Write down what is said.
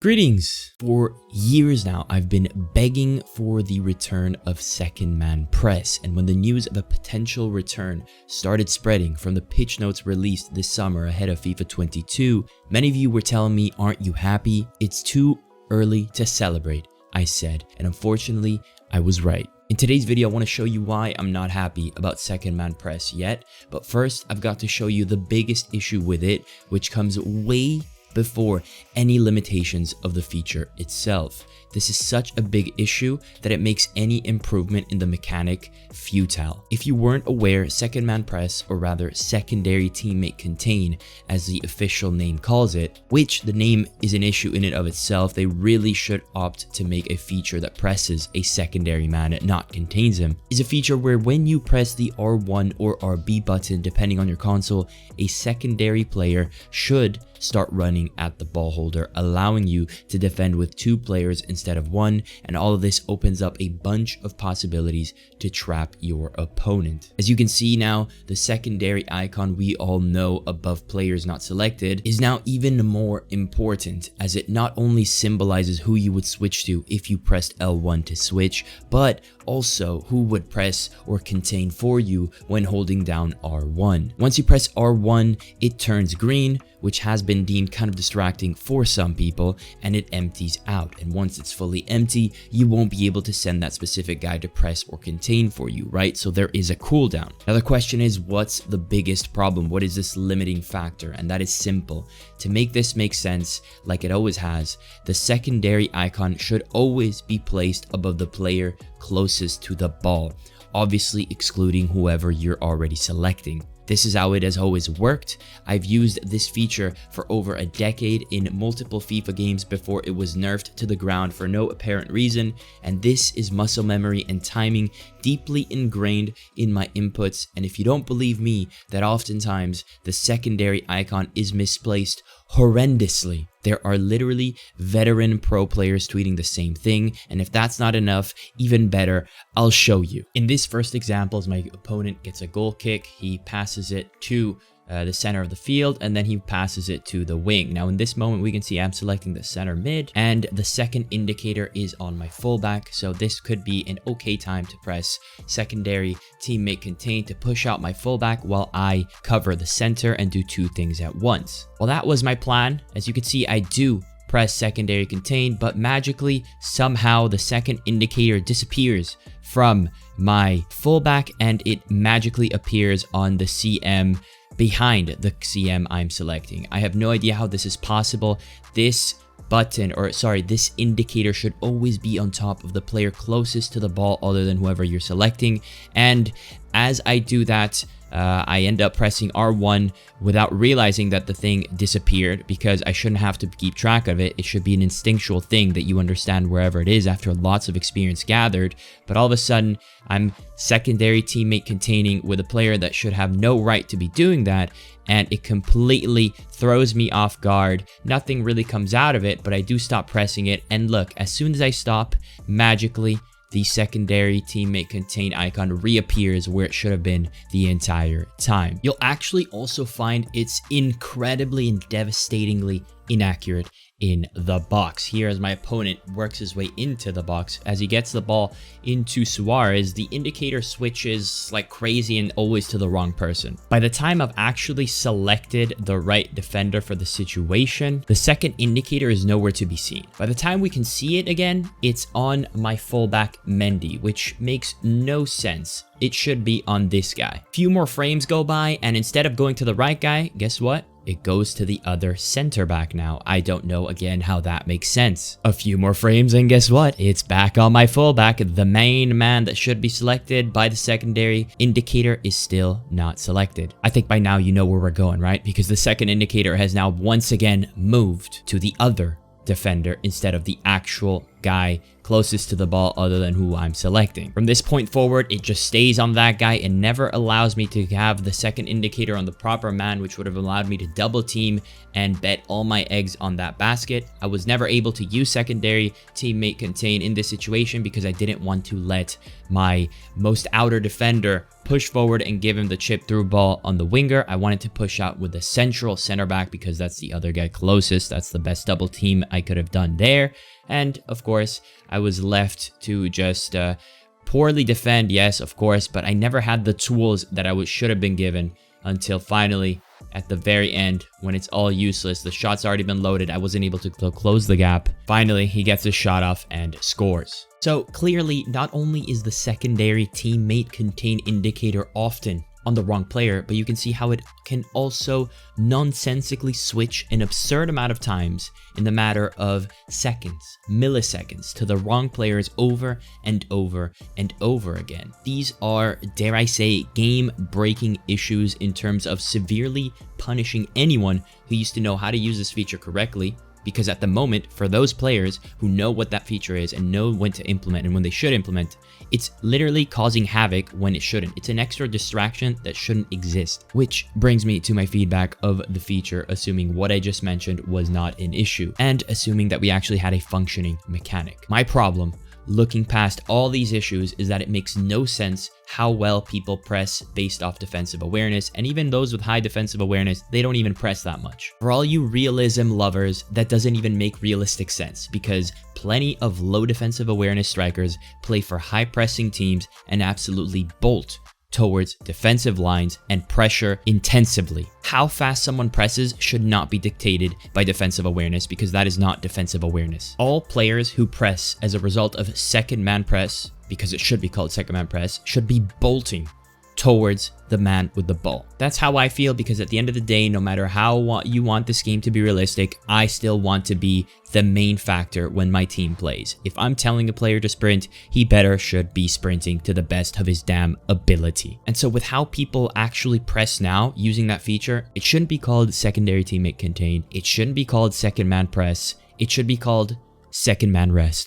Greetings! For years now, I've been begging for the return of second man press, and when the news of a potential return started spreading from the pitch notes released this summer ahead of FIFA 22, many of you were telling me, aren't you happy? It's too early to celebrate, I said, and unfortunately, I was right. In today's video, I want to show you why I'm not happy about second man press yet, but first, I've got to show you the biggest issue with it, which comes way before any limitations of the feature itself. This is such a big issue that it makes any improvement in the mechanic futile. If you weren't aware, second man press, or rather secondary teammate contain, as the official name calls it, which the name is an issue in and of itself, they really should opt to make a feature that presses a secondary man, not contains him, is a feature where when you press the R1 or RB button, depending on your console, a secondary player should start running at the ball holder, allowing you to defend with two players instead of one, and all of this opens up a bunch of possibilities to trap your opponent. As you can see now, the secondary icon we all know above players not selected is now even more important, as it not only symbolizes who you would switch to if you pressed L1 to switch, but also who would press or contain for you when holding down R1. Once you press R1, it turns green, which has been deemed kind of distracting for some people, and it empties out. And once it's fully empty, you won't be able to send that specific guy to press or contain for you, right? So there is a cooldown. Now the question is, what's the biggest problem? What is this limiting factor? And that is simple. To make this make sense, like it always has, the secondary icon should always be placed above the player closest to the ball, obviously excluding whoever you're already selecting. This is how it has always worked. I've used this feature for over a decade in multiple FIFA games before it was nerfed to the ground for no apparent reason, and this is muscle memory and timing deeply ingrained in my inputs. And if you don't believe me that oftentimes the secondary icon is misplaced horrendously, there are literally veteran pro players tweeting the same thing, and if that's not enough, even better, I'll show you. In this first example, as my opponent gets a goal kick, he passes it to the center of the field, and then he passes it to the wing. Now in this moment, we can see I'm selecting the center mid, and the second indicator is on my fullback, so this could be an okay time to press secondary teammate contain to push out my fullback while I cover the center and do two things at once. Well, that was my plan. As you can see, I do press secondary contain, but magically somehow the second indicator disappears from my fullback and it magically appears on the CM behind the CM I'm selecting. I have no idea how this is possible. This button, or sorry, this indicator should always be on top of the player closest to the ball other than whoever you're selecting. And as I do that, I end up pressing R1 without realizing that the thing disappeared, because I shouldn't have to keep track of it. It should be an instinctual thing that you understand wherever it is after lots of experience gathered. But all of a sudden, I'm secondary teammate containing with a player that should have no right to be doing that, and it completely throws me off guard. Nothing really comes out of it, but I do stop pressing it. And look, as soon as I stop, magically, the secondary teammate contain icon reappears where it should have been the entire time. You'll actually also find it's incredibly and devastatingly inaccurate in the box. Here, as my opponent works his way into the box, as he gets the ball into Suarez, the indicator switches like crazy and always to the wrong person. By the time I've actually selected the right defender for the situation, the second indicator is nowhere to be seen. By the time we can see it again, it's on my fullback Mendy, which makes no sense. It should be on this guy. Few more frames go by, and instead of going to the right guy, guess what? It goes to the other center back now. I don't know again how that makes sense. A few more frames and guess what? It's back on my fullback. The main man that should be selected by the secondary indicator is still not selected. I think by now you know where we're going, right? Because the second indicator has now once again moved to the other defender instead of the actual guy closest to the ball other than who I'm selecting. From this point forward, it just stays on that guy and never allows me to have the second indicator on the proper man, which would have allowed me to double team and bet all my eggs on that basket. I was never able to use secondary teammate contain in this situation because I didn't want to let my most outer defender push forward and give him the chip through ball on the winger. I wanted to push out with the central center back because that's the other guy closest. That's the best double team I could have done there. And of course, I was left to just poorly defend, yes, of course, but I never had the tools that I should have been given until finally at the very end when it's all useless. The shot's already been loaded. I wasn't able to close the gap. Finally, he gets a shot off and scores. So clearly, not only is the secondary teammate contain indicator often on the wrong player, but you can see how it can also nonsensically switch an absurd amount of times in the matter of seconds, milliseconds to the wrong players over and over and over again. These are, dare I say, game-breaking issues in terms of severely punishing anyone who used to know how to use this feature correctly. Because at the moment, for those players who know what that feature is and know when to implement and when they should implement, it's literally causing havoc when it shouldn't. It's an extra distraction that shouldn't exist. Which brings me to my feedback of the feature, assuming what I just mentioned was not an issue, and assuming that we actually had a functioning mechanic. My problem, looking past all these issues, is that it makes no sense how well people press based off defensive awareness, and even those with high defensive awareness, they don't even press that much. For all you realism lovers, that doesn't even make realistic sense, because plenty of low defensive awareness strikers play for high pressing teams and absolutely bolt towards defensive lines and pressure intensively. How fast someone presses should not be dictated by defensive awareness, because that is not defensive awareness. All players who press as a result of second man press, because it should be called second man press, should be bolting towards the man with the ball. That's how I feel, because at the end of the day, no matter how you want this game to be realistic, I still want to be the main factor when my team plays. If I'm telling a player to sprint, he should be sprinting to the best of his damn ability. And so with how people actually press now using that feature, it shouldn't be called secondary teammate contain. It shouldn't be called second man press. It should be called second man rest.